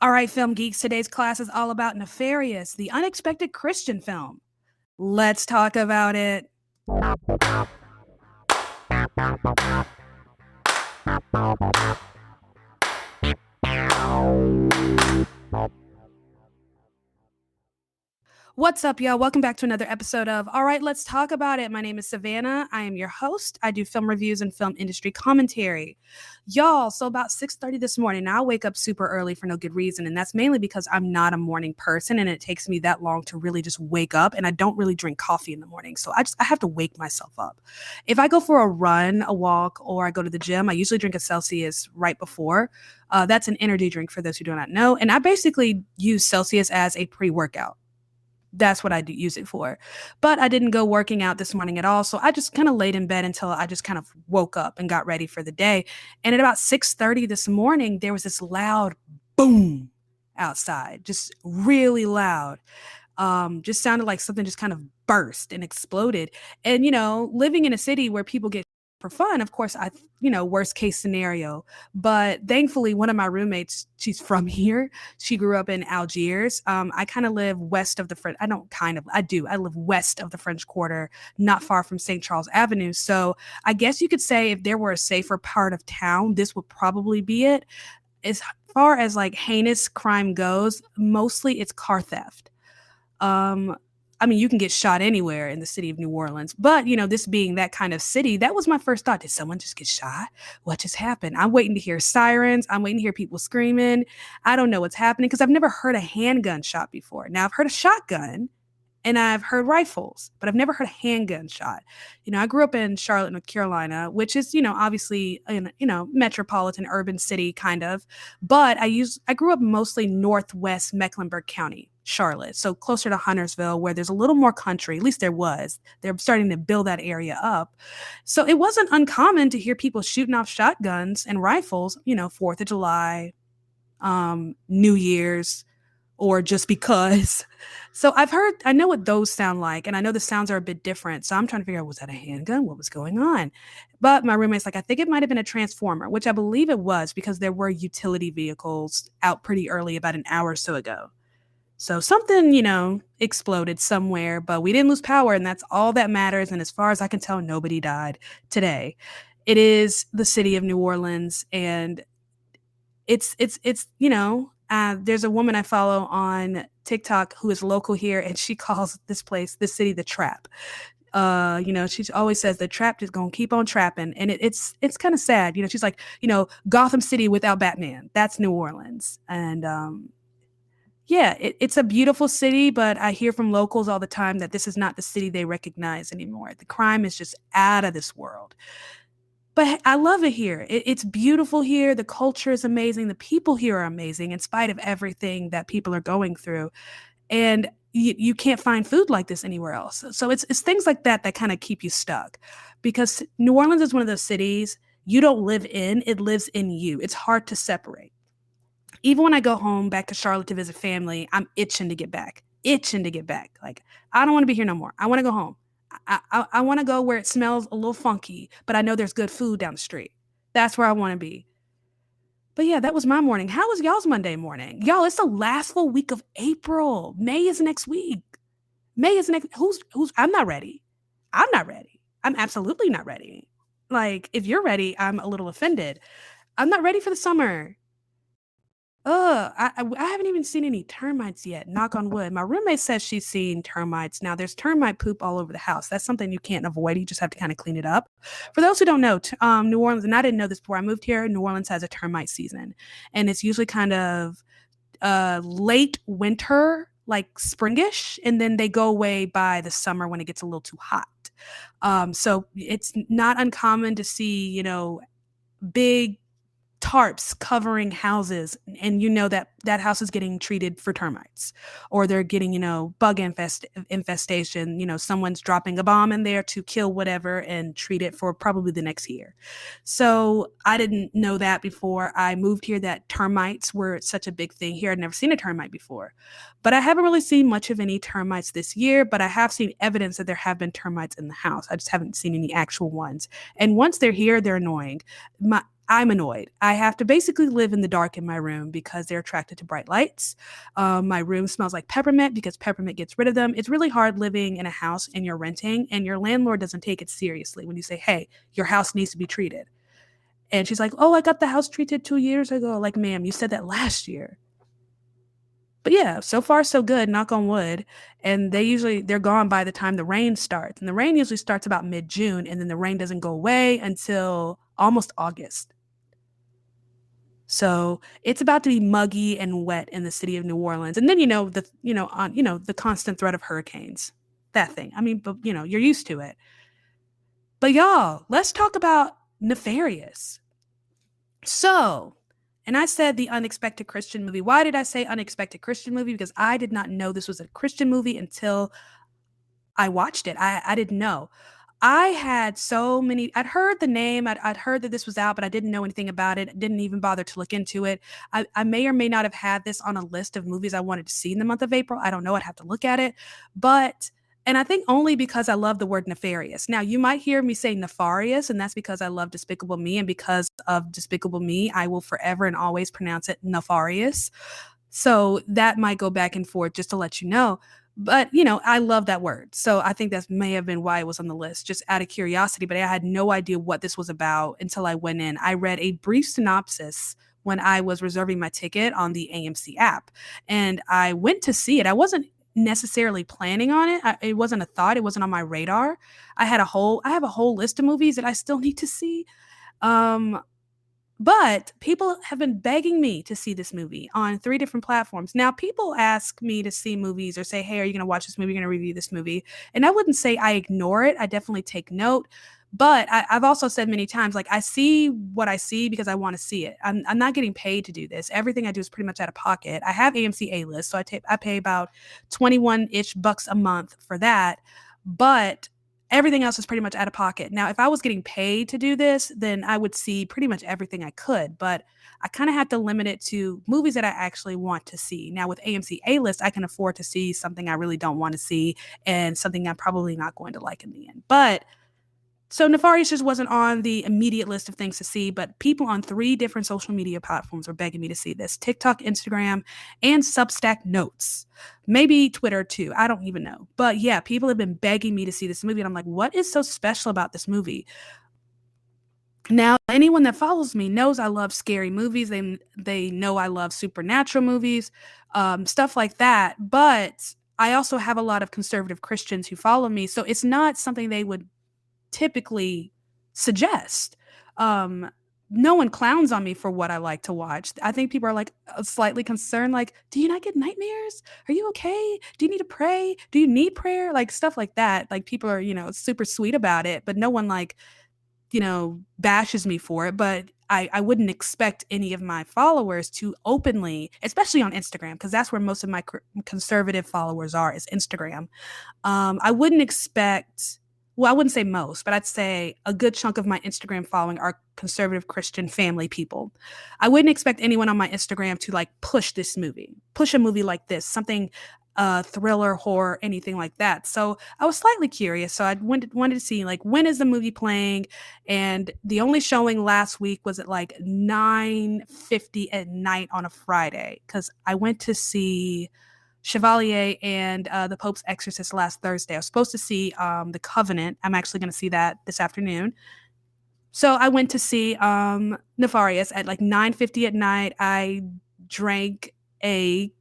All right, film geeks, today's class is all about Nefarious, the unexpected Christian film. Let's talk about it. What's up, y'all? Welcome back to another episode of All Right, Let's Talk About It. My name is Savannah. I am your host. I do film reviews and film industry commentary. Y'all, so about 6:30 this morning, now I wake up super early for no good reason, and that's mainly because I'm not a morning person, and it takes me that long to really just wake up, and I don't really drink coffee in the morning, so I have to wake myself up. If I go for a run, a walk, or I go to the gym, I usually drink a Celsius right before. That's an energy drink for those who do not know, and I basically use Celsius as a pre-workout. That's what I do use it for. But I didn't go working out this morning at all. So I just kind of laid in bed until I just kind of woke up and got ready for the day. And at about 6:30 this morning, there was this loud boom outside, just really loud. Just sounded like something just kind of burst and exploded. And, living in a city where people get for fun, of course, worst case scenario. But thankfully, one of my roommates, she's from here. She grew up in Algiers. I kind of live west of the French. I don't kind of, I do. I live west of the French Quarter, not far from St. Charles Avenue. So I guess you could say if there were a safer part of town, this would probably be it. As far as like heinous crime goes, mostly it's car theft. You can get shot anywhere in the city of New Orleans, but this being that kind of city, that was my first thought. Did someone just get shot? What just happened? I'm waiting to hear sirens. I'm waiting to hear people screaming. I don't know what's happening because I've never heard a handgun shot before. Now I've heard a shotgun and I've heard rifles, but I've never heard a handgun shot. I grew up in Charlotte, North Carolina, which is, obviously, metropolitan urban city kind of, but I grew up mostly Northwest Mecklenburg County, Charlotte, so closer to Huntersville, where there's a little more country. At least there was. They're starting to build that area up. So it wasn't uncommon to hear people shooting off shotguns and rifles, 4th of July, New Year's, or just because. So I know what those sound like, and I know the sounds are a bit different. So I'm trying to figure out, was that a handgun? What was going on? But my roommate's like, I think it might have been a transformer, which I believe it was because there were utility vehicles out pretty early, about an hour or so ago. So something, exploded somewhere, but we didn't lose power, and that's all that matters. And as far as I can tell, nobody died today. It is the city of New Orleans, and it's there's a woman I follow on TikTok who is local here, and she calls this city, the Trap. She always says the trap is gonna keep on trapping, and it's kind of sad. She's like, Gotham City without Batman. That's New Orleans, and yeah, it's a beautiful city, but I hear from locals all the time that this is not the city they recognize anymore. The crime is just out of this world. But I love it here. It's beautiful here. The culture is amazing. The people here are amazing in spite of everything that people are going through. And you can't find food like this anywhere else. So it's things like that that kind of keep you stuck, because New Orleans is one of those cities you don't live in. It lives in you. It's hard to separate. Even when I go home back to Charlotte to visit family, I'm itching to get back. Like, I don't want to be here no more. I want to go home. I want to go where it smells a little funky, but I know there's good food down the street. That's where I want to be. But yeah, that was my morning. How was y'all's Monday morning? Y'all, it's the last full week of April. May is next week. May is next. I'm not ready. I'm not ready. I'm absolutely not ready. Like, if you're ready, I'm a little offended. I'm not ready for the summer. I haven't even seen any termites yet, knock on wood. My roommate says she's seen termites. Now, there's termite poop all over the house. That's something you can't avoid. You just have to kind of clean it up. For those who don't know, New Orleans, and I didn't know this before I moved here, New Orleans has a termite season. And it's usually kind of late winter, like springish, and then they go away by the summer when it gets a little too hot. So it's not uncommon to see, big tarps covering houses, and that house is getting treated for termites, or they're getting bug infestation. Someone's dropping a bomb in there to kill whatever and treat it for probably the next year. So I didn't know that before I moved here, that termites were such a big thing here. I'd never seen a termite before, but I haven't really seen much of any termites this year, but I have seen evidence that there have been termites in the house. I just haven't seen any actual ones, and once they're here, they're annoying. I'm annoyed. I have to basically live in the dark in my room because they're attracted to bright lights. My room smells like peppermint because peppermint gets rid of them. It's really hard living in a house and you're renting and your landlord doesn't take it seriously when you say, hey, your house needs to be treated. And she's like, oh, I got the house treated 2 years ago. Like, ma'am, you said that last year. But yeah, so far so good, knock on wood. And they're gone by the time the rain starts. And the rain usually starts about mid-June and then the rain doesn't go away until almost August. So it's about to be muggy and wet in the city of New Orleans. And then the constant threat of hurricanes. That thing. I mean, but you're used to it. But y'all, let's talk about Nefarious. So, and I said the unexpected Christian movie. Why did I say unexpected Christian movie? Because I did not know this was a Christian movie until I watched it. I didn't know. I had so many, I'd heard the name, I'd heard that this was out, but I didn't know anything about it. Didn't even bother to look into it. I may or may not have had this on a list of movies I wanted to see in the month of April. I don't know. I'd have to look at it. But, and I think only because I love the word nefarious. Now, you might hear me say nefarious, and that's because I love Despicable Me. And because of Despicable Me, I will forever and always pronounce it nefarious. So that might go back and forth just to let you know. But, I love that word. So I think that may have been why it was on the list, just out of curiosity. But I had no idea what this was about until I went in. I read a brief synopsis when I was reserving my ticket on the AMC app. And I went to see it. I wasn't necessarily planning on it. It wasn't a thought. It wasn't on my radar. I have a whole list of movies that I still need to see. Um, but people have been begging me to see this movie on 3 different platforms. Now, people ask me to see movies or say, hey, are you going to watch this movie? You're going to review this movie. And I wouldn't say I ignore it. I definitely take note. But I've also said many times, like, I see what I see because I want to see it. I'm not getting paid to do this. Everything I do is pretty much out of pocket. I have AMC A-list, so I pay about 21-ish bucks a month for that. But everything else is pretty much out of pocket. Now, if I was getting paid to do this, then I would see pretty much everything I could, but I kind of have to limit it to movies that I actually want to see. Now, with AMC A-list, I can afford to see something I really don't want to see and something I'm probably not going to like in the end. But so Nefarious just wasn't on the immediate list of things to see, but people on 3 different social media platforms were begging me to see this: TikTok, Instagram, and Substack Notes. Maybe Twitter too. I don't even know. But yeah, people have been begging me to see this movie. And I'm like, what is so special about this movie? Now, anyone that follows me knows I love scary movies. They know I love supernatural movies, stuff like that. But I also have a lot of conservative Christians who follow me. So it's not something they would typically suggest. Um, no one clowns on me for what I like to watch. I think people are like slightly concerned, like, do you not get nightmares? Are you okay? Do you need to pray? Do you need prayer? Like stuff like that. Like people are, super sweet about it, but no one like, bashes me for it. But I wouldn't expect any of my followers to openly, especially on Instagram, because that's where most of my conservative followers are, is Instagram. I wouldn't expect, well, I wouldn't say most, but I'd say a good chunk of my Instagram following are conservative Christian family people. I wouldn't expect anyone on my Instagram to like push a movie like this, something thriller, horror, anything like that. So I was slightly curious. So I wanted to see like, when is the movie playing? And the only showing last week was at like 9:50 at night on a Friday, because I went to see Chevalier and The Pope's Exorcist last Thursday. I was supposed to see The Covenant. I'm actually going to see that this afternoon. So I went to see Nefarious at like 9:50 at night. I drank a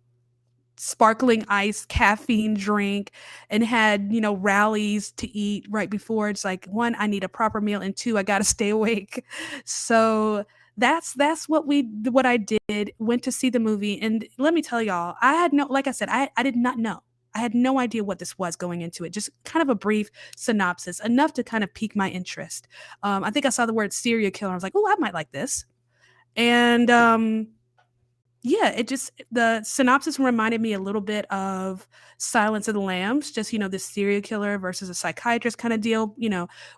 sparkling ice caffeine drink and had rallies to eat right before. It's like, 1, I need a proper meal, and 2, I gotta stay awake. So that's what I did. Went to see the movie, and let me tell y'all, I had no, like I said, I did not know. I had no idea what this was going into it. Just kind of a brief synopsis, enough to kind of pique my interest. I think I saw the word serial killer. I was like, oh, I might like this. And yeah, the synopsis reminded me a little bit of Silence of the Lambs, just, this serial killer versus a psychiatrist kind of deal.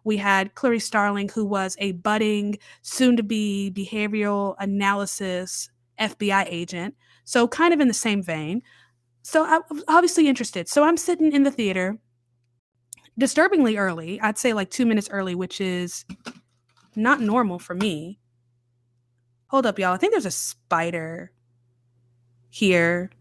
We had Clarice Starling, who was a budding, soon to be behavioral analysis FBI agent. So kind of in the same vein. So I was obviously interested. So I'm sitting in the theater disturbingly early. I'd say like 2 minutes early, which is not normal for me. Hold up, y'all. I think there's a spider here.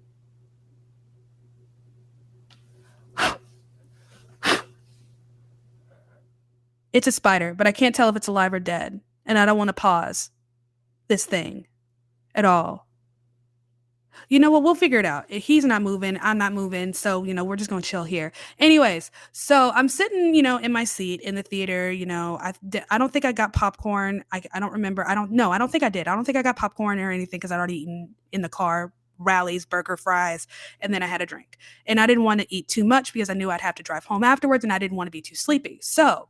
It's a spider, but I can't tell if it's alive or dead. And I don't want to pause this thing at all. You know what? We'll figure it out. He's not moving. I'm not moving. So, we're just going to chill here. Anyways, so I'm sitting, in my seat in the theater. I don't think I got popcorn. I don't remember. I don't know. I don't think I did. I don't think I got popcorn or anything because I'd already eaten in the car rallies, burger, fries, and then I had a drink. And I didn't want to eat too much because I knew I'd have to drive home afterwards and I didn't want to be too sleepy. So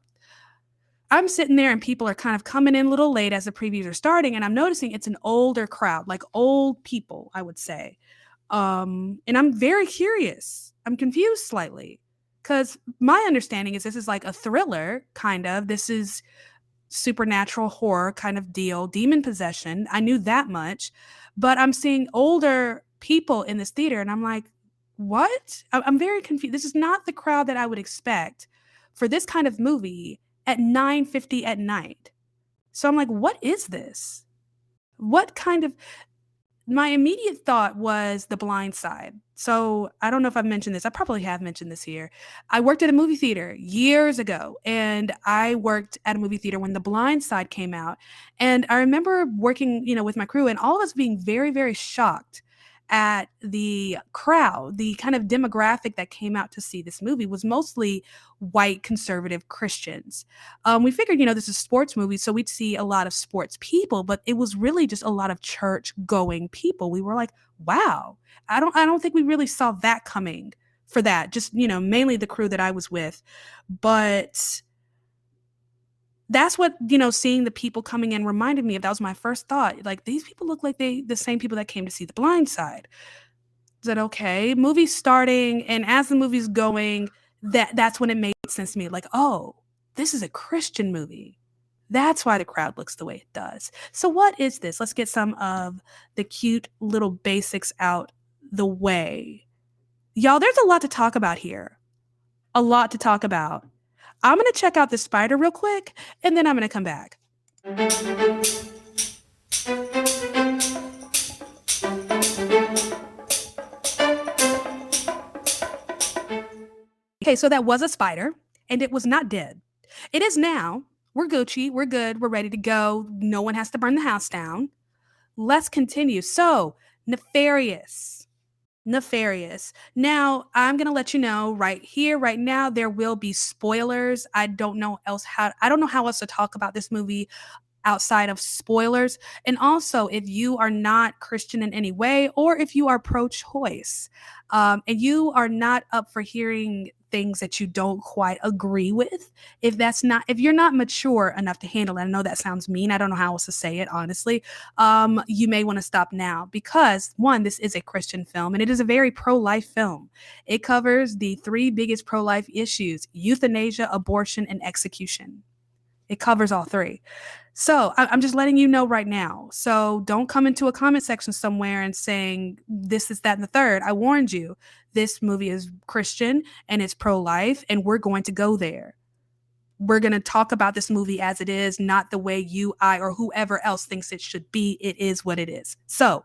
I'm sitting there and people are kind of coming in a little late as the previews are starting, and I'm noticing it's an older crowd, like old people, I would say. And I'm very curious. I'm confused slightly because my understanding is this is like a thriller, kind of. This is supernatural horror kind of deal, demon possession. I knew that much, but I'm seeing older people in this theater, and I'm like, what? I'm very confused. This is not the crowd that I would expect for this kind of movie at 9:50 at night. So I'm like, what is this? What kind of My immediate thought was The Blind Side. So I don't know if I've mentioned this. I probably have mentioned this here. I worked at a movie theater years ago, and I worked at a movie theater when The Blind Side came out. And I remember working, with my crew and all of us being very, very shocked at the crowd. The kind of demographic that came out to see this movie was mostly white conservative Christians. We figured, this is a sports movie, so we'd see a lot of sports people, but it was really just a lot of church going people. We were like, wow, I don't think we really saw that coming for that. Just, mainly the crew that I was with. But that's what, seeing the people coming in reminded me of. That was my first thought. Like, these people look like the same people that came to see The Blind Side. Is that okay? Movie's starting, and as the movie's going, that's when it made sense to me. Like, oh, this is a Christian movie. That's why the crowd looks the way it does. So what is this? Let's get some of the cute little basics out the way. Y'all, there's a lot to talk about here. A lot to talk about. I'm going to check out the spider real quick, and then I'm going to come back. Okay, so that was a spider, and it was not dead. It is now. We're Gucci. We're good. We're ready to go. No one has to burn the house down. Let's continue. So, Nefarious. Nefarious. Now, I'm going to let you know right here, right now, there will be spoilers. I don't know how else to talk about this movie outside of spoilers. And also, if you are not Christian in any way, or if you are pro-choice, and you are not up for hearing things that you don't quite agree with, if you're not mature enough to handle it, I know that sounds mean. I don't know how else to say it, honestly. You may want to stop now because, one, this is a Christian film and it is a very pro-life film. It covers the three biggest pro-life issues: euthanasia, abortion, and execution. It covers all three. So I'm just letting you know right now. So don't come into a comment section somewhere and saying this is that and the third. I warned you. This movie is Christian and it's pro-life, and we're going to go there. We're going to talk about this movie as it is, not the way you, I, or whoever else thinks it should be. It is what it is. So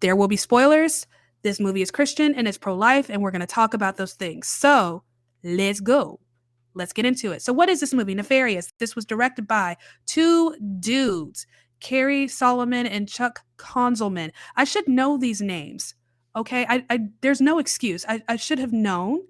there will be spoilers. This movie is Christian and it's pro-life, and we're going to talk about those things. So let's go. Let's get into it. So what is this movie? Nefarious. This was directed by two dudes, Carrie Solomon and Chuck Konzelman. I should know these names. Okay. There's no excuse. I should have known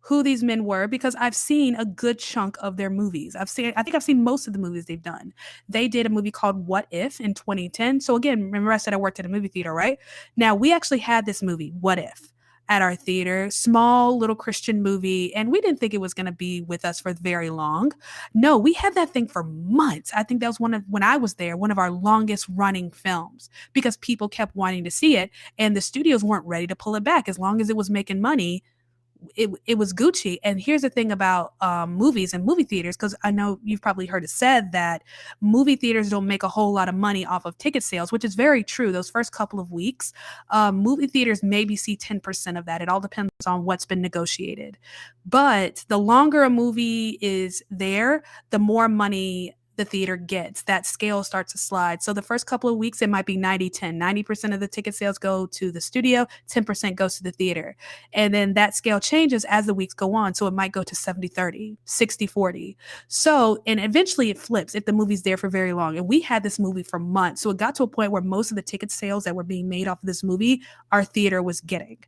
who these men were because I've seen a good chunk of their movies. I think I've seen most of the movies they've done. They did a movie called What If in 2010. So again, remember I said I worked at a movie theater, right? Now we actually had this movie, What If, at our theater, small little Christian movie, and we didn't think it was going to be with us for very long. No, we had that thing for months. I think that was when I was there, one of our longest running films because people kept wanting to see it and the studios weren't ready to pull it back. As long as it was making money, it was Gucci. And here's the thing about movies and movie theaters, because I know you've probably heard it said that movie theaters don't make a whole lot of money off of ticket sales, which is very true. Those first couple of weeks, movie theaters maybe see 10% of that. It all depends on what's been negotiated. But the longer a movie is there, the more money the theater gets. That scale starts to slide. So the first couple of weeks, it might be 90-10. 90% of the ticket sales go to the studio, 10% goes to the theater. And then that scale changes as the weeks go on. So it might go to 70-30, 60-40. So, and eventually it flips if the movie's there for very long. And we had this movie for months. So it got to a point where most of the ticket sales that were being made off of this movie, our theater was getting.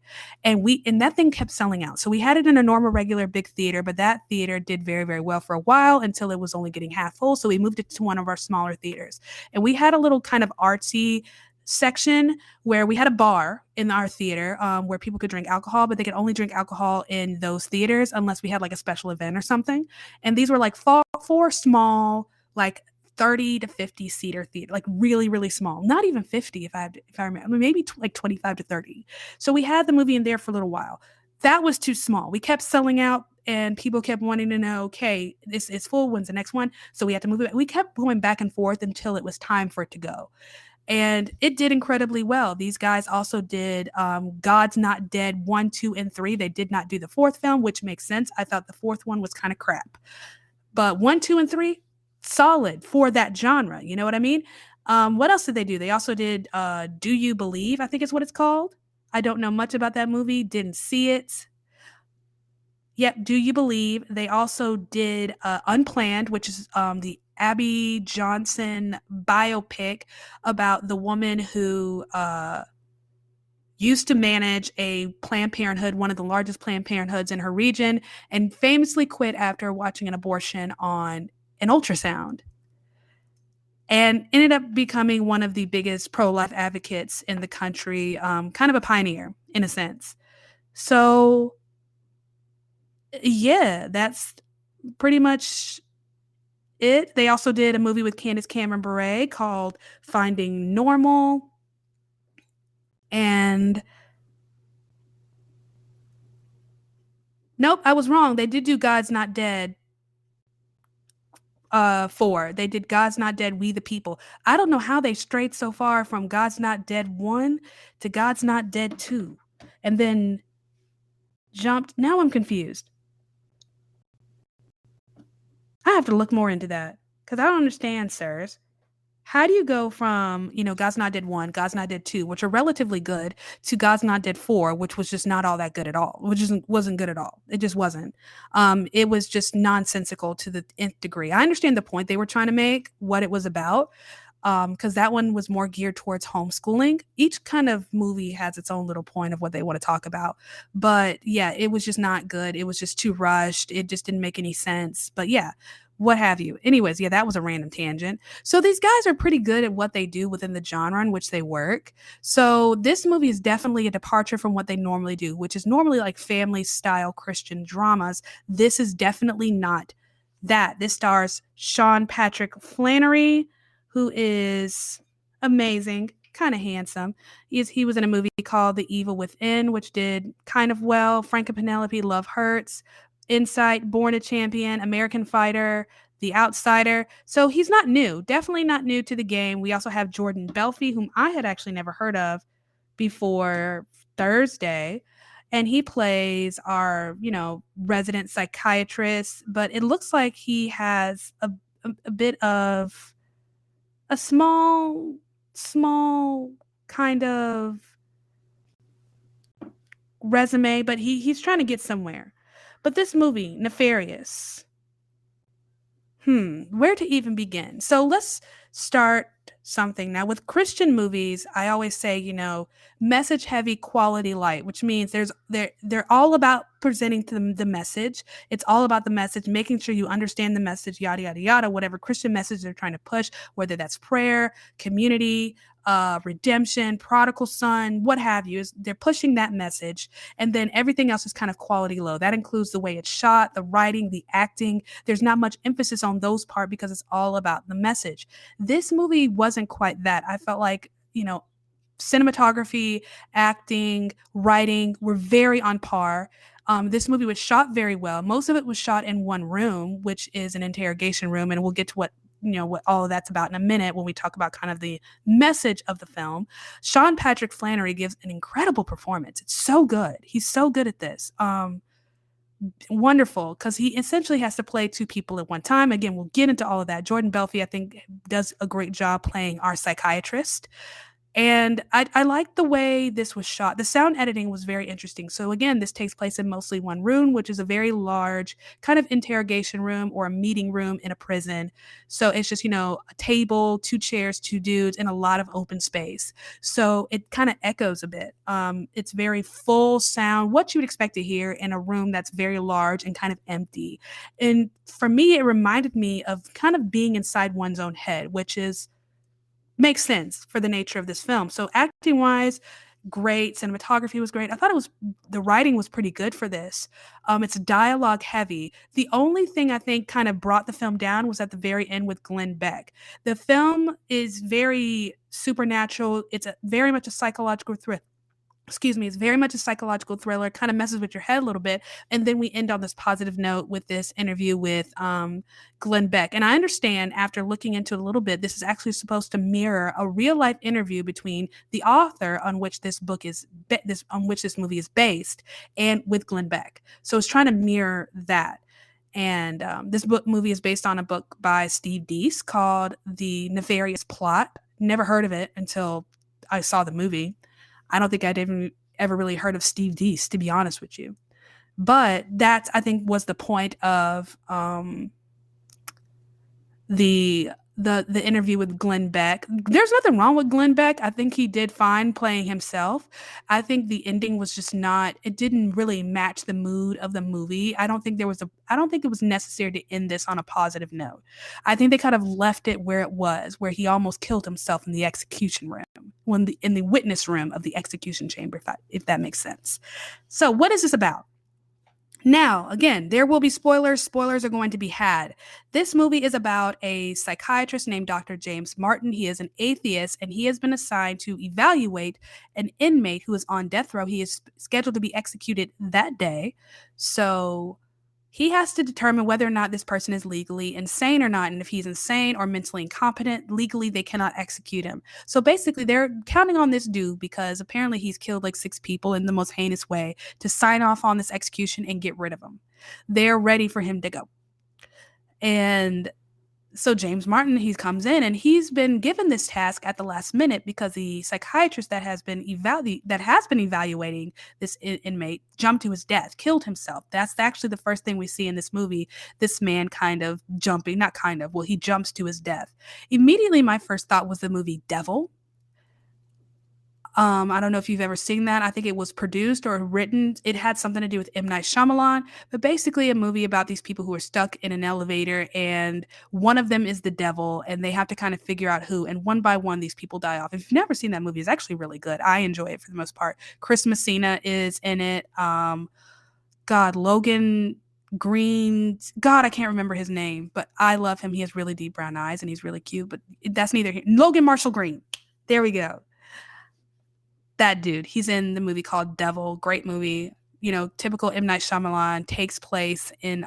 And that thing kept selling out. So we had it in a normal, regular big theater, but that theater did very, very well for a while until it was only getting half full. So we moved it to one of our smaller theaters. And we had a little kind of artsy section where we had a bar in our theater where people could drink alcohol, but they could only drink alcohol in those theaters unless we had like a special event or something. And these were like four small, like 30 to 50 seater theater, like really, really small, not even 50 if I remember, I mean, maybe like 25 to 30. So we had the movie in there for a little while. That was too small. We kept selling out and people kept wanting to know, okay, this is full. When's the next one? So we had to move it. We kept going back and forth until it was time for it to go. And it did incredibly well. These guys also did God's Not Dead 1, 2, and 3. They did not do the fourth film, which makes sense. I thought the fourth one was kind of crap. But 1, 2, and 3, solid for that genre. You know what I mean? What else did they do? They also did Do You Believe? I think is what it's called. I don't know much about that movie. Didn't see it. Yep, Do You Believe? They also did Unplanned, which is the Abby Johnson biopic about the woman who used to manage a Planned Parenthood, one of the largest Planned Parenthoods in her region, and famously quit after watching an abortion on an ultrasound. And ended up becoming one of the biggest pro-life advocates in the country, kind of a pioneer in a sense. So yeah, that's pretty much it. They also did a movie with Candace Cameron Bure called Finding Normal. And nope, I was wrong. They did do God's Not Dead 4. They did God's Not Dead, We the People. I don't know how they strayed so far from God's Not Dead 1 to God's Not Dead 2 and then jumped. Now I'm confused. I have to look more into that because I don't understand, sirs. How do you go from, God's Not Dead 1, God's Not Dead 2, which are relatively good, to God's Not Dead 4, which was just not all that good at all, which wasn't good at all. It just wasn't. It was just nonsensical to the nth degree. I understand the point they were trying to make, what it was about, because that one was more geared towards homeschooling. Each kind of movie has its own little point of what they want to talk about. But yeah, it was just not good. It was just too rushed. It just didn't make any sense. But yeah, what have you. Anyways, yeah, that was a random tangent. So these guys are pretty good at what they do within the genre in which they work. So this movie is definitely a departure from what they normally do, which is normally like family style Christian dramas. This is definitely not that. This stars Sean Patrick Flannery, who is amazing, kind of handsome. He was in a movie called The Evil Within, which did kind of well. Frank and Penelope, Love Hurts, Insight, Born a Champion, American Fighter, The Outsider. So he's not new, definitely not new to the game. We also have Jordan Belfi, whom I had actually never heard of before Thursday. And he plays our, resident psychiatrist, but it looks like he has a bit of a small kind of resume, but he's trying to get somewhere. But this movie, Nefarious, where to even begin? So let's start something. Now, with Christian movies, I always say, message heavy, quality light, which means they're all about presenting to them the message. It's all about the message, making sure you understand the message, yada, yada, yada, whatever Christian message they're trying to push, whether that's prayer, community, redemption, prodigal son, what have you. They're pushing that message. And then everything else is kind of quality low. That includes the way it's shot, the writing, the acting. There's not much emphasis on those parts because it's all about the message. This movie wasn't quite that. I felt like, cinematography, acting, writing were very on par. This movie was shot very well. Most of it was shot in one room, which is an interrogation room. And we'll get to what all of that's about in a minute when we talk about kind of the message of the film. Sean Patrick Flannery gives an incredible performance. It's so good. He's so good at this. wonderful because he essentially has to play two people at one time. Again, we'll get into all of that. Jordan Belfi, I think, does a great job playing our psychiatrist. And I like the way this was shot. The sound editing was very interesting. So again, this takes place in mostly one room, which is a very large kind of interrogation room or a meeting room in a prison. So it's just, a table, two chairs, two dudes, and a lot of open space. So it kind of echoes a bit. It's very full sound, what you would expect to hear in a room that's very large and kind of empty. And for me, it reminded me of kind of being inside one's own head, which is makes sense for the nature of this film. So acting wise, great. Cinematography was great. I thought the writing was pretty good for this. It's dialogue heavy. The only thing I think kind of brought the film down was at the very end with Glenn Beck. The film is very supernatural. It's very much a psychological thriller. Excuse me, it's very much a psychological thriller, kind of messes with your head a little bit. And then we end on this positive note with this interview with Glenn Beck. And I understand after looking into it a little bit, this is actually supposed to mirror a real life interview between the author on which this movie is based and with Glenn Beck. So it's trying to mirror that. And this movie is based on a book by Steve Deese called The Nefarious Plot. Never heard of it until I saw the movie. I don't think I'd even ever really heard of Steve Deese, to be honest with you. But that, I think, was the point of the interview with Glenn Beck. There's nothing wrong with Glenn Beck. I think he did fine playing himself. I think the ending was just not, it didn't really match the mood of the movie. I don't think it was necessary to end this on a positive note. I think they kind of left it where it was, where he almost killed himself in the execution room, in the witness room of the execution chamber, if that makes sense. So what is this about? Now, again, there will be spoilers. Spoilers are going to be had. This movie is about a psychiatrist named Dr. James Martin. He is an atheist, and he has been assigned to evaluate an inmate who is on death row. He is scheduled to be executed that day. So he has to determine whether or not this person is legally insane or not. And if he's insane or mentally incompetent, legally, they cannot execute him. So basically, they're counting on this dude because apparently he's killed like 6 people in the most heinous way to sign off on this execution and get rid of him. They're ready for him to go. And so James Martin, he comes in and he's been given this task at the last minute because the psychiatrist that has been evaluating this inmate jumped to his death, killed himself. That's actually the first thing we see in this movie. This man he jumps to his death. Immediately, my first thought was the movie Devil. I don't know if you've ever seen that. I think it was produced or written. It had something to do with M. Night Shyamalan, but basically a movie about these people who are stuck in an elevator and one of them is the devil and they have to kind of figure out who. And one by one, these people die off. If you've never seen that movie, it's actually really good. I enjoy it for the most part. Chris Messina is in it. Logan Green. God, I can't remember his name, but I love him. He has really deep brown eyes and he's really cute, but that's neither here. Logan Marshall Green. There we go. That dude, he's in the movie called Devil. Great movie. Typical M. Night Shyamalan, takes place in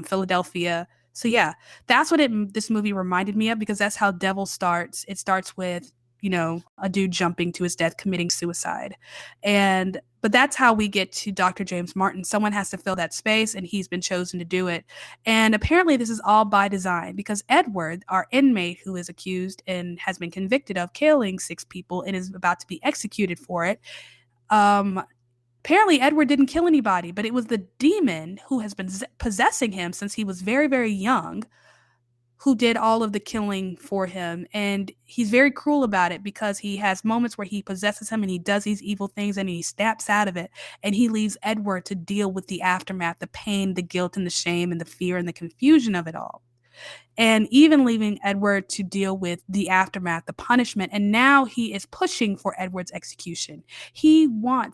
Philadelphia. So yeah, that's what this movie reminded me of because that's how Devil starts. It starts with, a dude jumping to his death, committing suicide. But that's how we get to Dr. James Martin. Someone has to fill that space and he's been chosen to do it. And apparently this is all by design because Edward, our inmate who is accused and has been convicted of killing 6 people and is about to be executed for it, apparently Edward didn't kill anybody, but it was the demon who has been possessing him since he was very, very young who did all of the killing for him. And he's very cruel about it because he has moments where he possesses him and he does these evil things and he snaps out of it. And he leaves Edward to deal with the aftermath, the pain, the guilt, and the shame, and the fear and the confusion of it all. And even leaving Edward to deal with the aftermath, the punishment. And now he is pushing for Edward's execution.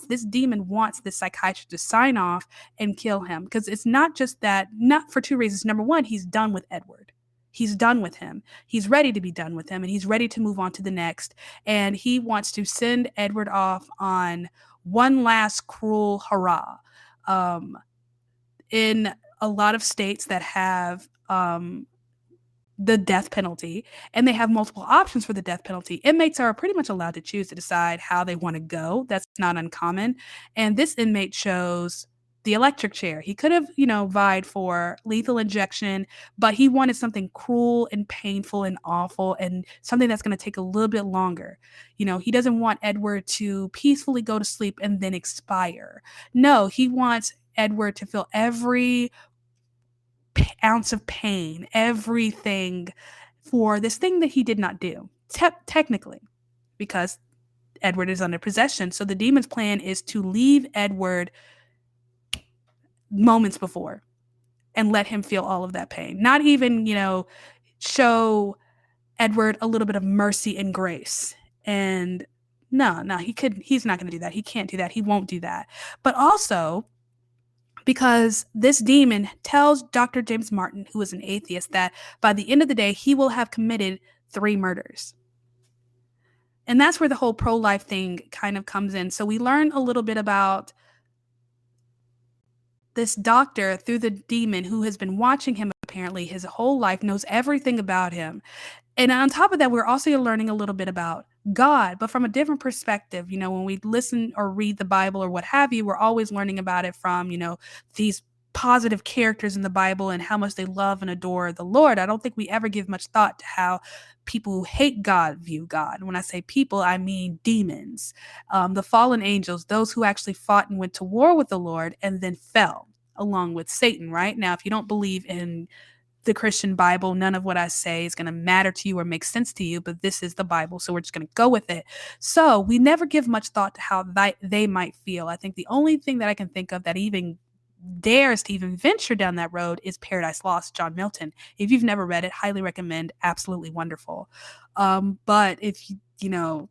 This demon wants this psychiatrist to sign off and kill him because it's not just that, not for 2 reasons. Number one, he's done with Edward. He's done with him. He's ready to be done with him and he's ready to move on to the next. And he wants to send Edward off on one last cruel hurrah. In a lot of states that have the death penalty and they have multiple options for the death penalty, inmates are pretty much allowed to choose to decide how they want to go. That's not uncommon. And this inmate chose the electric chair. He could have, vied for lethal injection, but he wanted something cruel and painful and awful and something that's going to take a little bit longer. He doesn't want Edward to peacefully go to sleep and then expire. No, he wants Edward to feel every ounce of pain, everything for this thing that he did not do, technically, because Edward is under possession. So the demon's plan is to leave Edward moments before and let him feel all of that pain. Not even, show Edward a little bit of mercy and grace. And no, he's not going to do that. He can't do that. He won't do that. But also because this demon tells Dr. James Martin, who is an atheist, that by the end of the day, he will have committed 3 murders. And that's where the whole pro-life thing kind of comes in. So we learn a little bit about this doctor through the demon who has been watching him apparently his whole life, knows everything about him. And on top of that, we're also learning a little bit about God, but from a different perspective. When we listen or read the Bible or what have you, we're always learning about it from, these positive characters in the Bible and how much they love and adore the Lord. I don't think we ever give much thought to how people who hate God view God. When I say people, I mean demons, the fallen angels, those who actually fought and went to war with the Lord and then fell along with Satan, right? Now, if you don't believe in the Christian Bible, none of what I say is going to matter to you or make sense to you, but this is the Bible, so we're just going to go with it. So we never give much thought to how they might feel. I think the only thing that I can think of that even dares to even venture down that road is Paradise Lost, John Milton. If you've never read it, highly recommend. Absolutely wonderful. But if you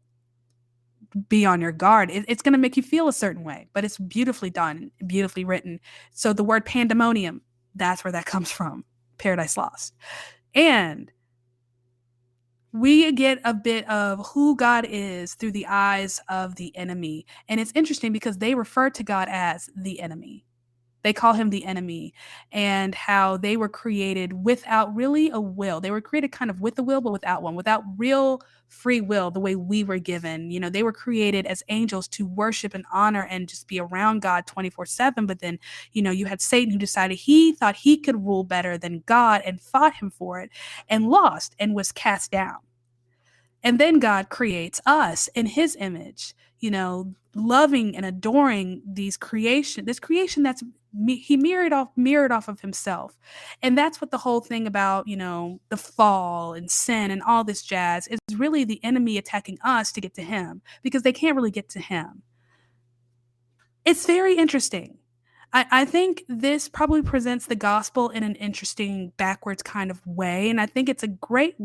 be on your guard, it's going to make you feel a certain way, but it's beautifully done, beautifully written. So the word pandemonium, that's where that comes from. Paradise Lost. And we get a bit of who God is through the eyes of the enemy. And it's interesting because they refer to God as the enemy. They call him the enemy, and how they were created without really a will. They were created kind of with a will, but without one, without real free will, the way we were given. They were created as angels to worship and honor and just be around God 24/7. But then, you had Satan, who decided he thought he could rule better than God and fought him for it and lost and was cast down. And then God creates us in his image, loving and adoring this creation that's he mirrored off of himself. And that's what the whole thing about, the fall and sin and all this jazz is really the enemy attacking us to get to him, because they can't really get to him. It's very interesting. I think this probably presents the gospel in an interesting backwards kind of way. And I think it's a great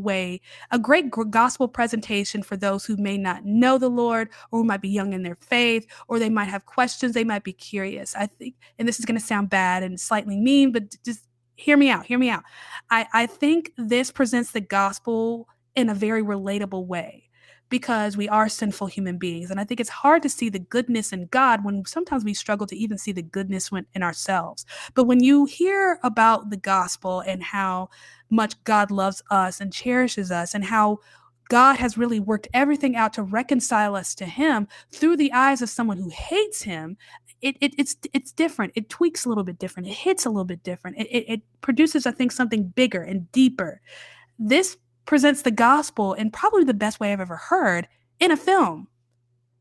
gospel presentation for those who may not know the Lord, or who might be young in their faith, or they might have questions, they might be curious. I think, and this is going to sound bad and slightly mean, but just hear me out. I think this presents the gospel in a very relatable way, because we are sinful human beings. And I think it's hard to see the goodness in God when sometimes we struggle to even see the goodness in ourselves. But when you hear about the gospel and how much God loves us and cherishes us, and how God has really worked everything out to reconcile us to him through the eyes of someone who hates him, it's different. It tweaks a little bit different. It hits a little bit different. It produces, I think, something bigger and deeper. This presents the gospel in probably the best way I've ever heard in a film.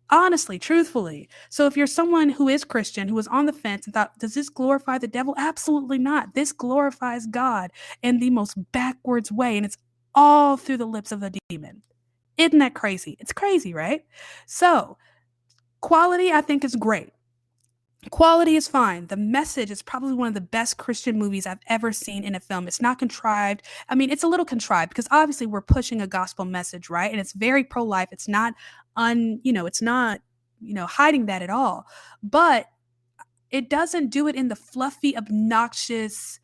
Honestly, truthfully. So if you're someone who is Christian, who was on the fence and thought, does this glorify the devil? Absolutely not. This glorifies God in the most backwards way. And it's all through the lips of the demon. Isn't that crazy? It's crazy, right? So quality, I think, is great. Quality is fine. The message is probably one of the best Christian movies I've ever seen in a film. It's not contrived. I mean, it's a little contrived because obviously we're pushing a gospel message, right? And it's very pro-life. It's not hiding that at all. But it doesn't do it in the fluffy, obnoxious,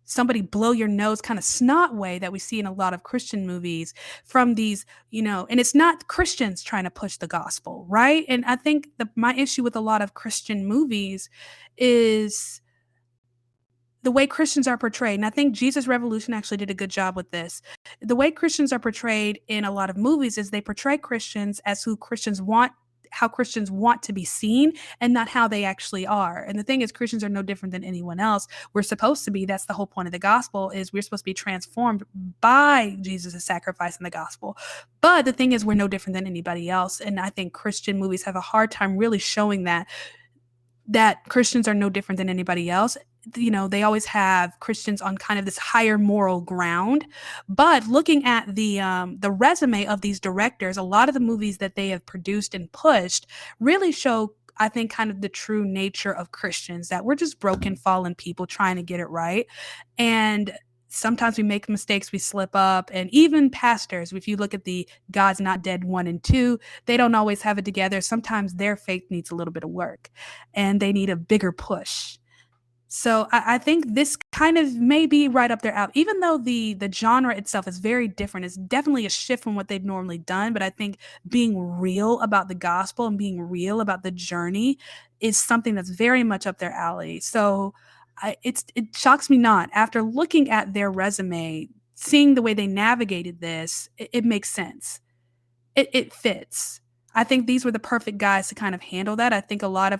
somebody blow your nose kind of snot way that we see in a lot of Christian movies from these, and it's not Christians trying to push the gospel, right? And I think my issue with a lot of Christian movies is the way Christians are portrayed. And I think Jesus Revolution actually did a good job with this. The way Christians are portrayed in a lot of movies is they portray Christians as who Christians want how Christians want to be seen and not how they actually are. And the thing is, Christians are no different than anyone else. We're supposed to be. That's the whole point of the gospel, is we're supposed to be transformed by Jesus' sacrifice in the gospel. But the thing is, we're no different than anybody else. And I think Christian movies have a hard time really showing that Christians are no different than anybody else. They always have Christians on kind of this higher moral ground. But looking at the resume of these directors, a lot of the movies that they have produced and pushed really show, I think, kind of the true nature of Christians, that we're just broken, fallen people trying to get it right. And sometimes we make mistakes, we slip up. And even pastors, if you look at the God's Not Dead 1 and 2, they don't always have it together. Sometimes their faith needs a little bit of work and they need a bigger push. So I think this kind of may be right up their alley, even though the genre itself is very different. It's definitely a shift from what they've normally done. But I think being real about the gospel and being real about the journey is something that's very much up their alley. So it shocks me not. After looking at their resume, seeing the way they navigated this, it makes sense. It fits. I think these were the perfect guys to kind of handle that. I think a lot of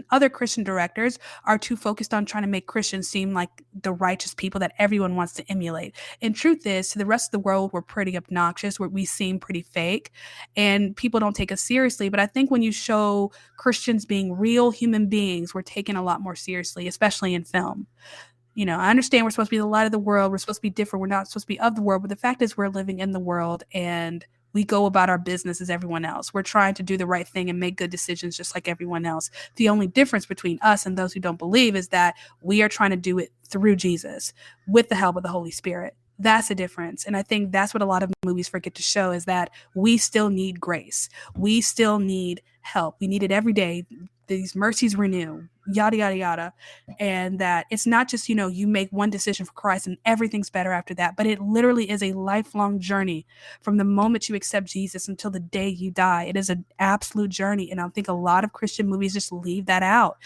other Christian directors are too focused on trying to make Christians seem like the righteous people that everyone wants to emulate. And truth is, to the rest of the world, we're pretty obnoxious, where we seem pretty fake, and people don't take us seriously. But I think when you show Christians being real human beings, we're taken a lot more seriously, especially in film. I understand we're supposed to be the light of the world. We're supposed to be different. We're not supposed to be of the world. But the fact is, we're living in the world, and we go about our business as everyone else. We're trying to do the right thing and make good decisions just like everyone else. The only difference between us and those who don't believe is that we are trying to do it through Jesus with the help of the Holy Spirit. That's the difference. And I think that's what a lot of movies forget to show, is that we still need grace. We still need help. We need it every day. These mercies renew, yada, yada, yada. And that it's not just, you make one decision for Christ and everything's better after that, but it literally is a lifelong journey from the moment you accept Jesus until the day you die. It is an absolute journey. And I think a lot of Christian movies just leave that out.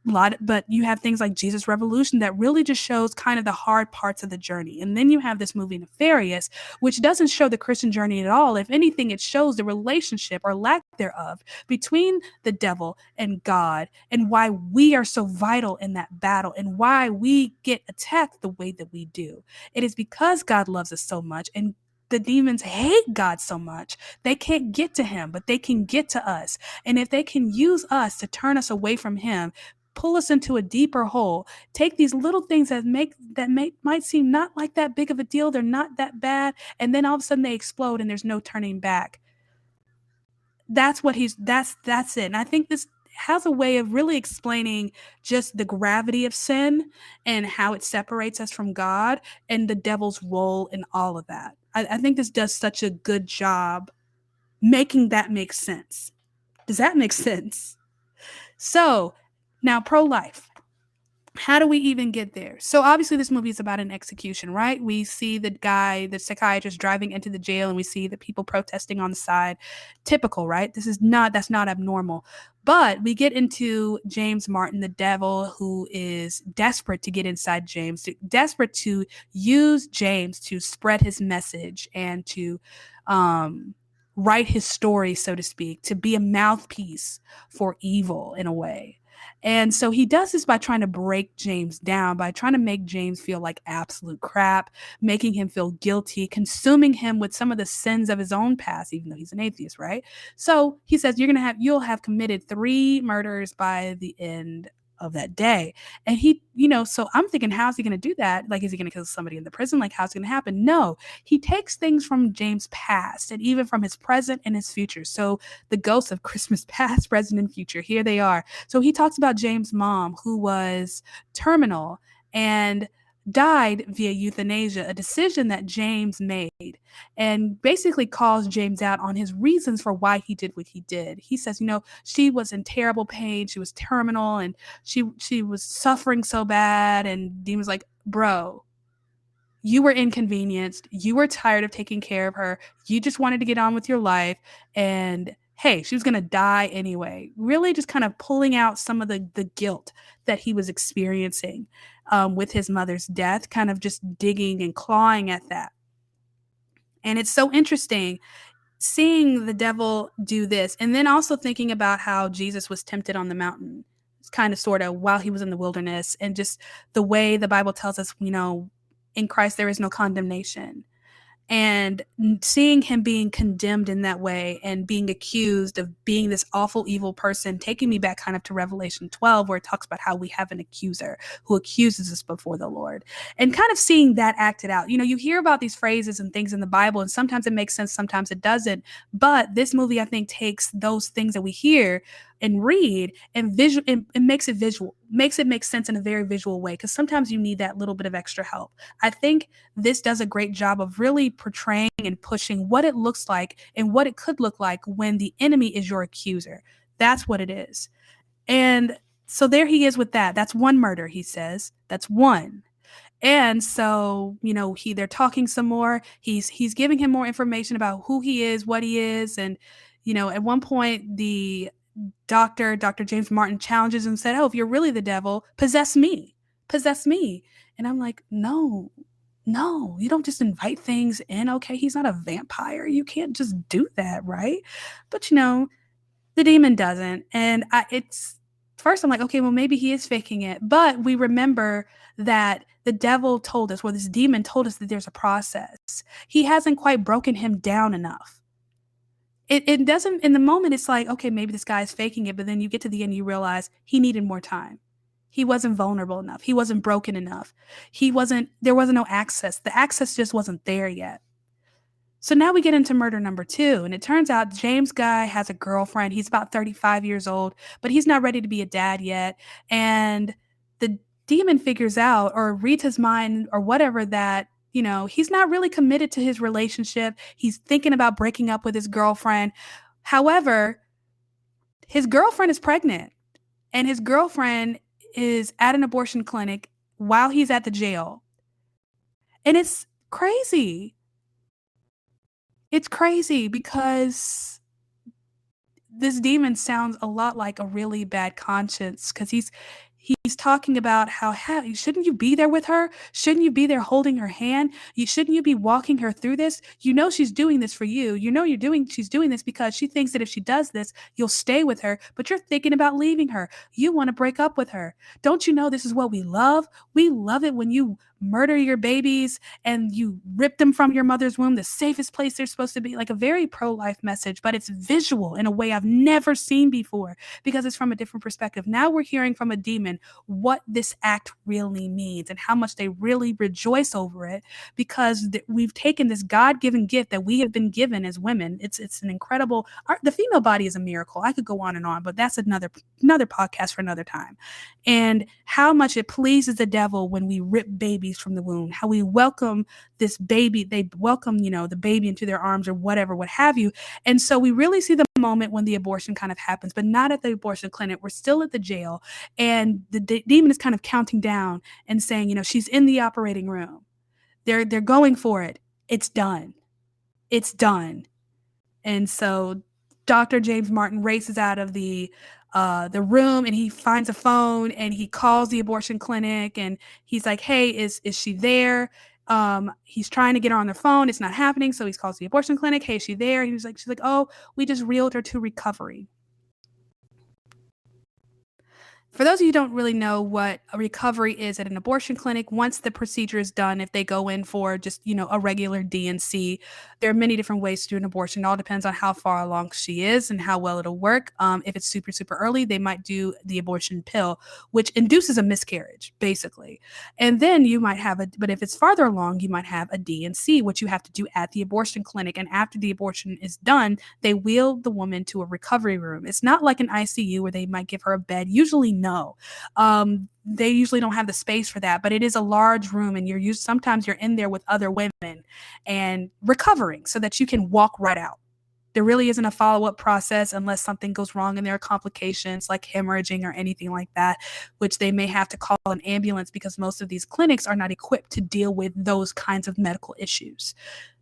But you have things like Jesus Revolution that really just shows kind of the hard parts of the journey. And then you have this movie Nefarious, which doesn't show the Christian journey at all. If anything, it shows the relationship or lack thereof between the devil and God, and why we are so vital in that battle and why we get attacked the way that we do. It is because God loves us so much, and the demons hate God so much. They can't get to him, but they can get to us. And if they can use us to turn us away from him, pull us into a deeper hole, take these little things might seem not like that big of a deal, they're not that bad, and then all of a sudden they explode and there's no turning back. That's it. And I think this has a way of really explaining just the gravity of sin and how it separates us from God and the devil's role in all of that. I think this does such a good job making that make sense. Does that make sense? So now, pro-life. How do we even get there? So obviously this movie is about an execution, right? We see the psychiatrist driving into the jail, and we see the people protesting on the side. Typical, right? That's not abnormal. But we get into James Martin, the devil, who is desperate to get inside James, desperate to use James to spread his message and to write his story, so to speak, to be a mouthpiece for evil in a way. And so he does this by trying to break James down, by trying to make James feel like absolute crap, making him feel guilty, consuming him with some of the sins of his own past, even though he's an atheist, right? So he says, you'll have committed 3 murders by the end of that day. And so I'm thinking, how's he going to do that? Like, is he going to kill somebody in the prison? Like, how's it going to happen? No, he takes things from James' past and even from his present and his future. So the ghosts of Christmas past, present, and future, here they are. So he talks about James' mom, who was terminal and died via euthanasia, a decision that James made, and basically calls James out on his reasons for why he did what he did. He says, she was in terrible pain, she was terminal, and she was suffering so bad. And Dean was like, bro, you were inconvenienced, you were tired of taking care of her, you just wanted to get on with your life, and hey, she was going to die anyway. Really just kind of pulling out some of the guilt that he was experiencing with his mother's death, kind of just digging and clawing at that. And it's so interesting seeing the devil do this, and then also thinking about how Jesus was tempted on the mountain, kind of sort of while he was in the wilderness, and just the way the Bible tells us, in Christ there is no condemnation, and seeing him being condemned in that way and being accused of being this awful evil person, taking me back kind of to Revelation 12, where it talks about how we have an accuser who accuses us before the Lord, and kind of seeing that acted out. You hear about these phrases and things in the Bible, and sometimes it makes sense, sometimes it doesn't, but this movie, I think, takes those things that we hear and read and visual and makes it visual, makes it make sense in a very visual way, because sometimes you need that little bit of extra help. I think this does a great job of really portraying and pushing what it looks like and what it could look like when the enemy is your accuser. That's what it is. And so there he is with that. That's one murder, he says. That's one. And so, they're talking some more. He's giving him more information about who he is, what he is, and at one point the Dr. James Martin challenges him and said, "Oh, if you're really the devil, possess me. Possess me." And I'm like, "No. No, you don't just invite things in. Okay, he's not a vampire. You can't just do that, right?" But the demon doesn't. And it's first I'm like, okay, well, maybe he is faking it. But we remember that the devil told us, well, this demon told us that there's a process. He hasn't quite broken him down enough. It doesn't, in the moment, it's like, okay, maybe this guy is faking it. But then you get to the end, you realize he needed more time. He wasn't vulnerable enough. He wasn't broken enough. There wasn't no access. The access just wasn't there yet. So now we get into murder number 2, and it turns out James guy has a girlfriend. He's about 35 years old, but he's not ready to be a dad yet. And the demon figures out or reads his mind or whatever that, he's not really committed to his relationship. He's thinking about breaking up with his girlfriend. However, his girlfriend is pregnant, and his girlfriend is at an abortion clinic while he's at the jail. And it's crazy. It's crazy because this demon sounds a lot like a really bad conscience, because he's talking about how shouldn't you be there with her? Shouldn't you be there holding her hand? Shouldn't you be walking her through this? She's doing this for you. She's doing this because she thinks that if she does this, you'll stay with her, but you're thinking about leaving her. You want to break up with her. Don't you know this is what we love? We love it when you murder your babies and you rip them from your mother's womb, the safest place they're supposed to be. Like a very pro-life message, but it's visual in a way I've never seen before because it's from a different perspective. Now we're hearing from a demon what this act really means and how much they really rejoice over it, because we've taken this God-given gift that we have been given as women. It's an incredible the female body is a miracle. I could go on and on, but that's another podcast for another time. And how much it pleases the devil when we rip babies from the womb, how we welcome this baby, they welcome, the baby into their arms or whatever, what have you. And so we really see the moment when the abortion kind of happens, but not at the abortion clinic. We're still at the jail, and the demon is kind of counting down and saying, she's in the operating room. They're going for it. It's done. It's done. And so Dr. James Martin races out of the room, and he finds a phone, and he calls the abortion clinic, and he's like, "Hey, is she there?" He's trying to get her on the phone. It's not happening. So he calls the abortion clinic. "Hey, is she there?" She's like, "Oh, we just reeled her to recovery." For those of you who don't really know what a recovery is at an abortion clinic, once the procedure is done, if they go in for just, a regular D&C, there are many different ways to do an abortion. It all depends on how far along she is and how well it'll work. If it's super, super early, they might do the abortion pill, which induces a miscarriage, basically. And then you might have but if it's farther along, you might have a D&C, which you have to do at the abortion clinic. And after the abortion is done, they wheel the woman to a recovery room. It's not like an ICU where they might give her a bed. Usually, no. They usually don't have the space for that, but it is a large room, and sometimes you're in there with other women and recovering so that you can walk right out. There really isn't a follow-up process unless something goes wrong and there are complications like hemorrhaging or anything like that, which they may have to call an ambulance because most of these clinics are not equipped to deal with those kinds of medical issues.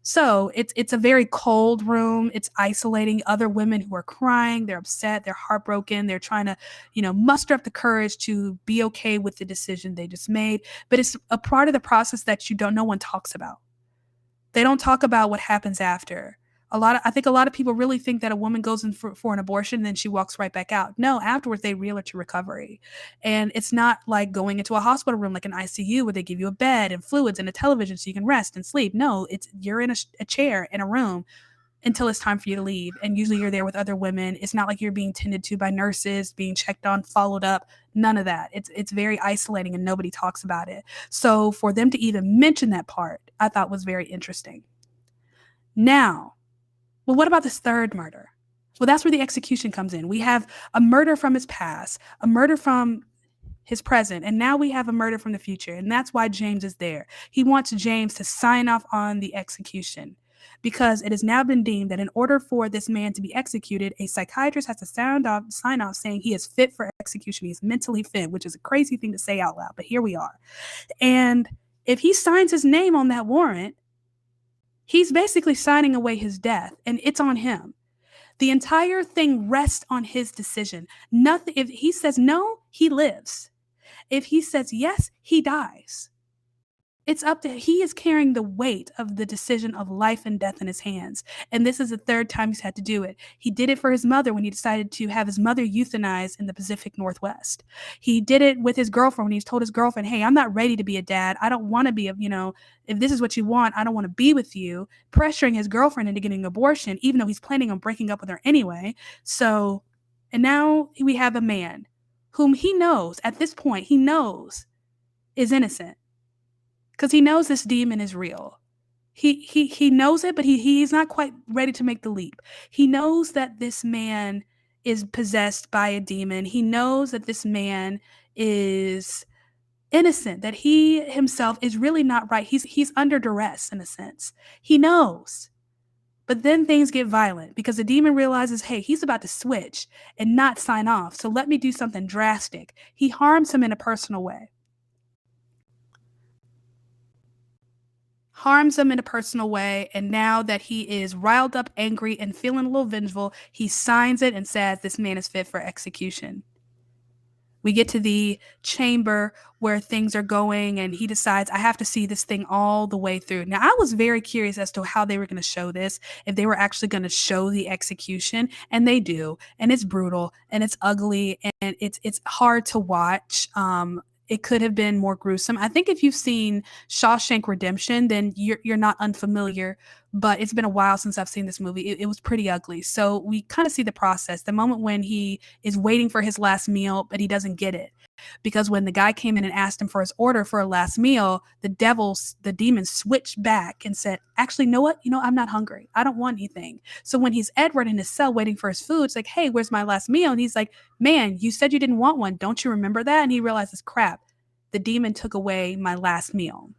So it's a very cold room. It's isolating. Other women who are crying, they're upset, they're heartbroken, they're trying to, muster up the courage to be okay with the decision they just made. But it's a part of the process that no one talks about. They don't talk about what happens after. I think a lot of people really think that a woman goes in for an abortion and then she walks right back out. No, afterwards they reel her to recovery. And it's not like going into a hospital room like an ICU where they give you a bed and fluids and a television so you can rest and sleep. No, it's you're in a chair in a room until it's time for you to leave. And usually you're there with other women. It's not like you're being tended to by nurses, being checked on, followed up. None of that. It's very isolating and nobody talks about it. So for them to even mention that part, I thought was very interesting. Now, well, what about this third murder? Well, that's where the execution comes in. We have a murder from his past, a murder from his present, and now we have a murder from the future. And that's why James is there. He wants James to sign off on the execution because it has now been deemed that in order for this man to be executed, a psychiatrist has to sign off saying he is fit for execution. He's mentally fit, which is a crazy thing to say out loud, but here we are. And if he signs his name on that warrant, he's basically signing away his death, and it's on him. The entire thing rests on his decision. Nothing. If he says no, he lives. If he says yes, he dies. It's up to he is carrying the weight of the decision of life and death in his hands. And this is the third time he's had to do it. He did it for his mother when he decided to have his mother euthanized in the Pacific Northwest. He did it with his girlfriend when he told his girlfriend, hey, I'm not ready to be a dad. I don't want to be if this is what you want, I don't want to be with you, pressuring his girlfriend into getting an abortion, even though he's planning on breaking up with her anyway. So, and now we have a man whom he knows at this point, he knows is innocent. Because he knows this demon is real. He knows it, but he's not quite ready to make the leap. He knows that this man is possessed by a demon. He knows that this man is innocent, that he himself is really not right. He's under duress in a sense. He knows. But then things get violent because the demon realizes, hey, he's about to switch and not sign off. So let me do something drastic. He harms him in a personal way. And now that he is riled up, angry, and feeling a little vengeful, he signs it and says this man is fit for execution. We get to the chamber where things are going, and he decides, I have to see this thing all the way through. Now, I was very curious as to how they were going to show this, if they were actually going to show the execution, and they do, and it's brutal, and it's ugly, and it's hard to watch. It could have been more gruesome. I think if you've seen Shawshank Redemption, then you're not unfamiliar, but it's been a while since I've seen this movie. It was pretty ugly. So we kind of see the process, the moment when he is waiting for his last meal, but he doesn't get it. Because when the guy came in and asked him for his order for a last meal, the demon switched back and said, actually, know what? I'm not hungry. I don't want anything. So when he's Edward in his cell waiting for his food, it's like, hey, where's my last meal? And he's like, man, you said you didn't want one. Don't you remember that? And he realizes, crap, the demon took away my last meal.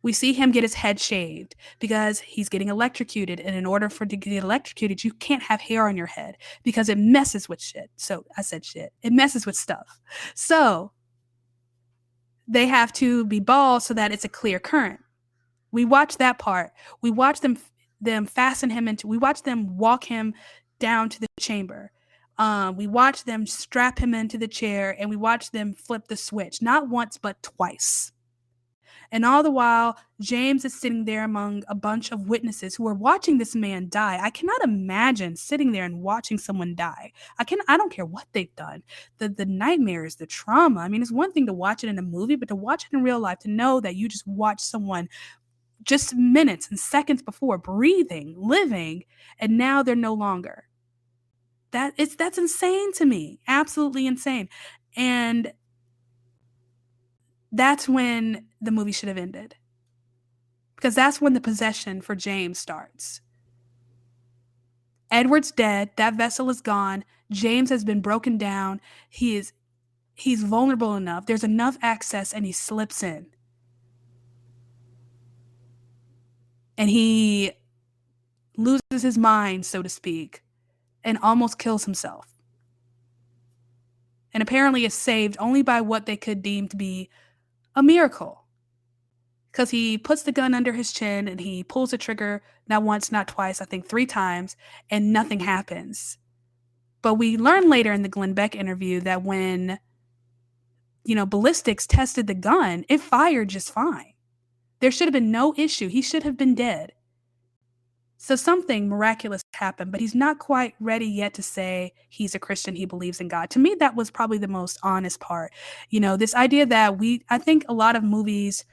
We see him get his head shaved because he's getting electrocuted. And in order to get electrocuted, you can't have hair on your head because it messes with shit. So I said shit. It messes with stuff. So they have to be bald so that it's a clear current. We watch that part. We watch them fasten him into, we watch them walk him down to the chamber. We watch them strap him into the chair, and we watch them flip the switch, not once, but twice. And all the while, James is sitting there among a bunch of witnesses who are watching this man die. I cannot imagine sitting there and watching someone die. I don't care what they've done. The nightmares, the trauma. I mean, it's one thing to watch it in a movie, but to watch it in real life, to know that you just watched someone just minutes and seconds before breathing, living, and now they're no longer. That's insane to me. Absolutely insane. And that's when the movie should have ended. Because that's when the possession for James starts. Edward's dead. That vessel is gone. James has been broken down. He's vulnerable enough. There's enough access, and he slips in. And he loses his mind, so to speak, and almost kills himself. And apparently is saved only by what they could deem to be a miracle. Because he puts the gun under his chin and he pulls the trigger, not once, not twice, I think 3 times, and nothing happens. But we learn later in the Glenn Beck interview that when, ballistics tested the gun, it fired just fine. There should have been no issue. He should have been dead. So something miraculous happened, but he's not quite ready yet to say he's a Christian, he believes in God. To me, that was probably the most honest part. This idea that I think a lot of movies,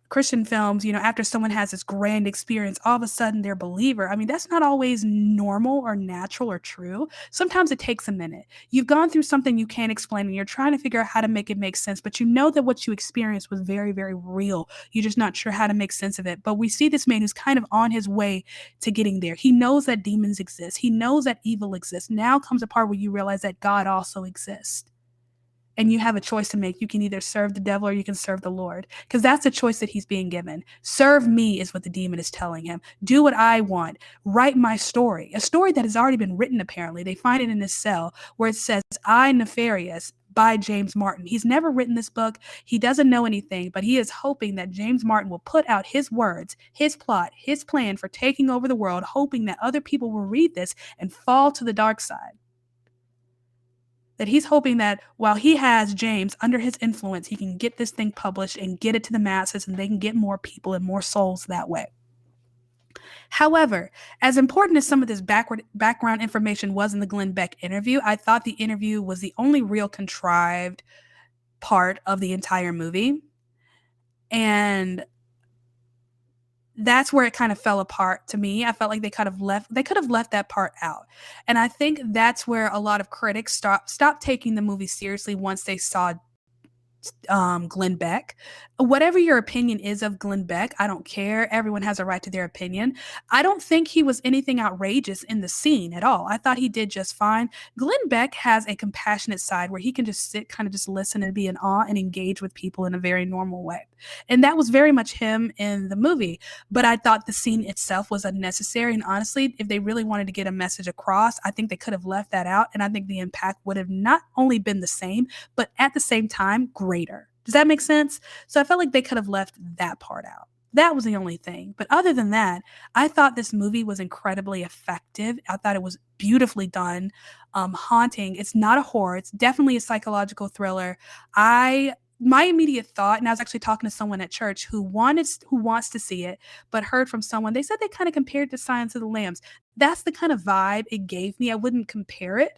Christian films, after someone has this grand experience, all of a sudden they're a believer. I mean, that's not always normal or natural or true. Sometimes it takes a minute. You've gone through something you can't explain and you're trying to figure out how to make it make sense, but you know that what you experienced was very, very real. You're just not sure how to make sense of it. But we see this man who's kind of on his way to getting there. He knows that demons exist. He knows that evil exists. Now comes a part where you realize that God also exists. And you have a choice to make. You can either serve the devil or you can serve the Lord, because that's the choice that he's being given. Serve me is what the demon is telling him. Do what I want. Write my story, a story that has already been written, apparently. They find it in his cell where it says, I, Nefarious, by James Martin. He's never written this book. He doesn't know anything, but he is hoping that James Martin will put out his words, his plot, his plan for taking over the world, hoping that other people will read this and fall to the dark side. That he's hoping that while he has James under his influence, he can get this thing published and get it to the masses, and they can get more people and more souls that way. However, as important as some of this background information was in the Glenn Beck interview, I thought the interview was the only real contrived part of the entire movie. And that's where it kind of fell apart to me. I felt like they could have left that part out. And I think that's where a lot of critics stopped taking the movie seriously once they saw Glenn Beck. Whatever your opinion is of Glenn Beck, I don't care. Everyone has a right to their opinion. I don't think he was anything outrageous in the scene at all. I thought he did just fine. Glenn Beck has a compassionate side where he can just sit, kind of just listen and be in awe and engage with people in a very normal way. And that was very much him in the movie. But I thought the scene itself was unnecessary. And honestly, if they really wanted to get a message across, I think they could have left that out. And I think the impact would have not only been the same, but at the same time, greater. Does that make sense? So I felt like they could have left that part out. That was the only thing. But other than that, I thought this movie was incredibly effective. I thought it was beautifully done, haunting. It's not a horror. It's definitely a psychological thriller. My immediate thought, and I was actually talking to someone at church who wants to see it, but heard from someone, they said they kind of compared it to Silence of the Lambs. That's the kind of vibe it gave me. I wouldn't compare it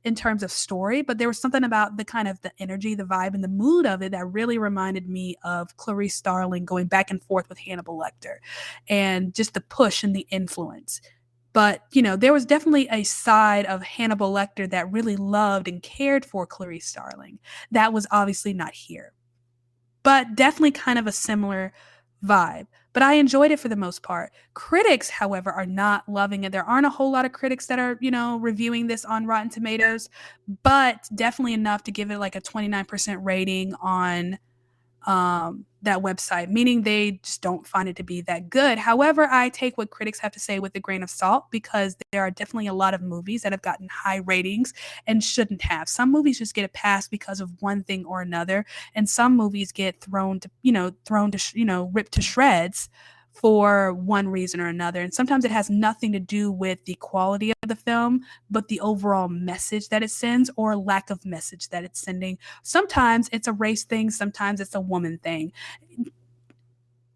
in terms of story, but there was something about the kind of the energy, the vibe, and the mood of it that really reminded me of Clarice Starling going back and forth with Hannibal Lecter, and just the push and the influence. But, there was definitely a side of Hannibal Lecter that really loved and cared for Clarice Starling. That was obviously not here. But definitely kind of a similar vibe. But I enjoyed it for the most part. Critics, however, are not loving it. There aren't a whole lot of critics that are, reviewing this on Rotten Tomatoes, but definitely enough to give it like a 29% rating on that website, meaning they just don't find it to be that good. However, I take what critics have to say with a grain of salt, because there are definitely a lot of movies that have gotten high ratings and shouldn't have. Some movies just get a pass because of one thing or another, and some movies get ripped to shreds for one reason or another. And sometimes it has nothing to do with the quality of the film, but the overall message that it sends, or lack of message that it's sending. Sometimes it's a race thing, sometimes it's a woman thing.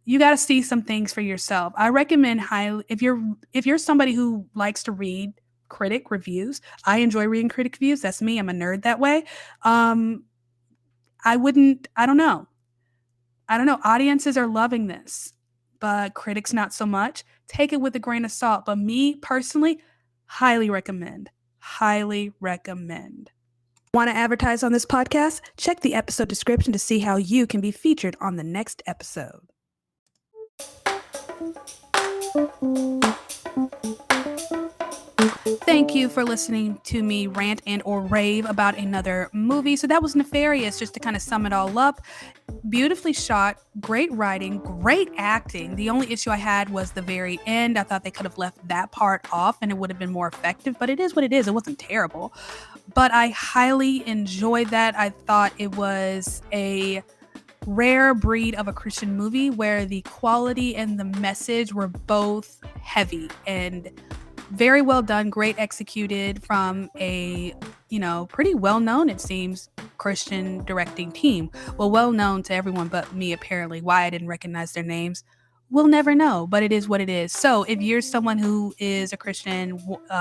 You got to see some things for yourself. I recommend highly, if you're somebody who likes to read critic reviews. I enjoy reading critic reviews. That's me. I'm a nerd that way. I don't know. Audiences are loving this, but critics not so much. Take it with a grain of salt. But me personally, highly recommend. Highly recommend. Want to advertise on this podcast? Check the episode description to see how you can be featured on the next episode. Thank you for listening to me rant and or rave about another movie. So that was Nefarious, just to kind of sum it all up. Beautifully shot, great writing, great acting. The only issue I had was the very end. I thought they could have left that part off and it would have been more effective, but it is what it is. It wasn't terrible, but I highly enjoyed that. I thought it was a rare breed of a Christian movie where the quality and the message were both heavy and very well done, great executed from a, pretty well-known, it seems, Christian directing team. Well known to everyone but me, apparently. Why I didn't recognize their names, We'll never know, but it is what it is. So if you're someone who is a Christian,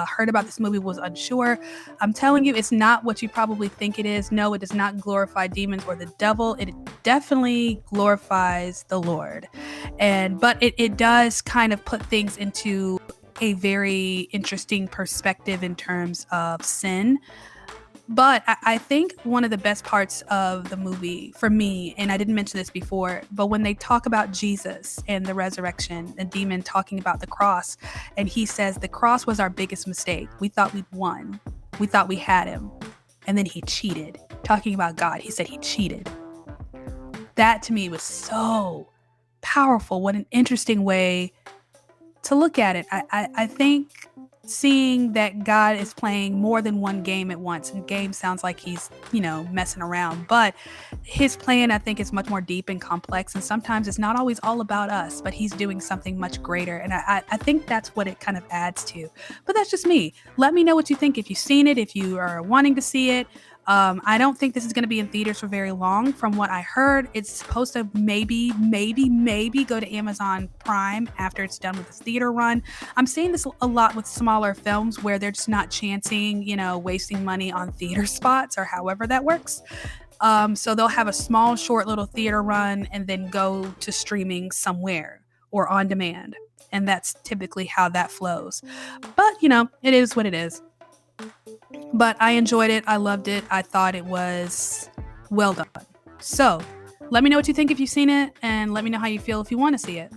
heard about this movie, was unsure, I'm telling you, it's not what you probably think it is. No, it does not glorify demons or the devil. It definitely glorifies the Lord. But it does kind of put things into a very interesting perspective in terms of sin. But I think one of the best parts of the movie for me, and I didn't mention this before, but when they talk about Jesus and the resurrection, the demon talking about the cross, and he says the cross was our biggest mistake. We thought we'd won. We thought we had him. And then he cheated. Talking about God, he said he cheated. That to me was so powerful. What an interesting way to look at it. I think seeing that God is playing more than one game at once, and game sounds like he's, messing around, but his plan, I think, is much more deep and complex. And sometimes it's not always all about us, but he's doing something much greater. And I think that's what it kind of adds to. But that's just me. Let me know what you think. If you've seen it, if you are wanting to see it. I don't think this is going to be in theaters for very long. From what I heard, it's supposed to maybe go to Amazon Prime after it's done with its theater run. I'm seeing this a lot with smaller films where they're just not chancing, wasting money on theater spots or however that works. So they'll have a small, short little theater run and then go to streaming somewhere or on demand. And that's typically how that flows. But, it is what it is. But I enjoyed it. I loved it. I thought it was well done. So let me know what you think if you've seen it, and let me know how you feel if you want to see it.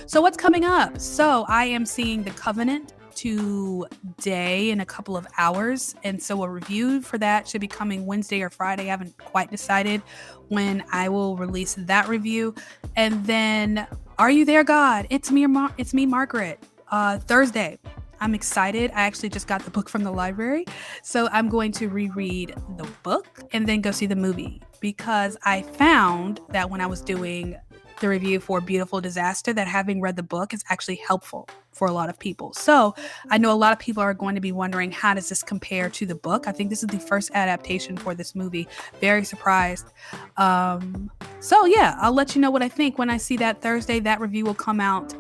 So what's coming up? So I am seeing The Covenant today in a couple of hours. And so a review for that should be coming Wednesday or Friday. I haven't quite decided when I will release that review. And then Are You There, God? It's me, Margaret. Thursday. I'm excited. I actually just got the book from the library. So I'm going to reread the book and then go see the movie, because I found that when I was doing the review for Beautiful Disaster, that having read the book is actually helpful for a lot of people. So I know a lot of people are going to be wondering, how does this compare to the book? I think this is the first adaptation for this movie. Very surprised. So yeah, I'll let you know what I think when I see that Thursday. That review will come out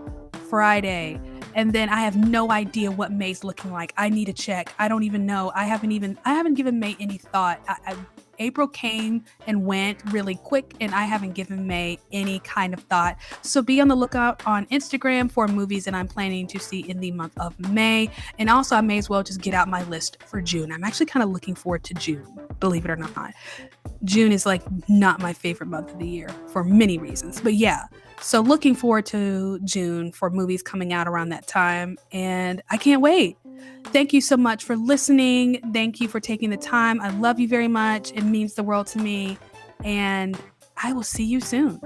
Friday. And then I have no idea what May's looking like. I need to check. I don't even know. I haven't given May any thought. April came and went really quick, and I haven't given May any kind of thought. So be on the lookout on Instagram for movies that I'm planning to see in the month of May. And also, I may as well just get out my list for June. I'm actually kind of looking forward to June, believe it or not. June is like not my favorite month of the year for many reasons. But yeah, so looking forward to June for movies coming out around that time. And I can't wait. Thank you so much for listening. Thank you for taking the time. I love you very much. It means the world to me. And I will see you soon.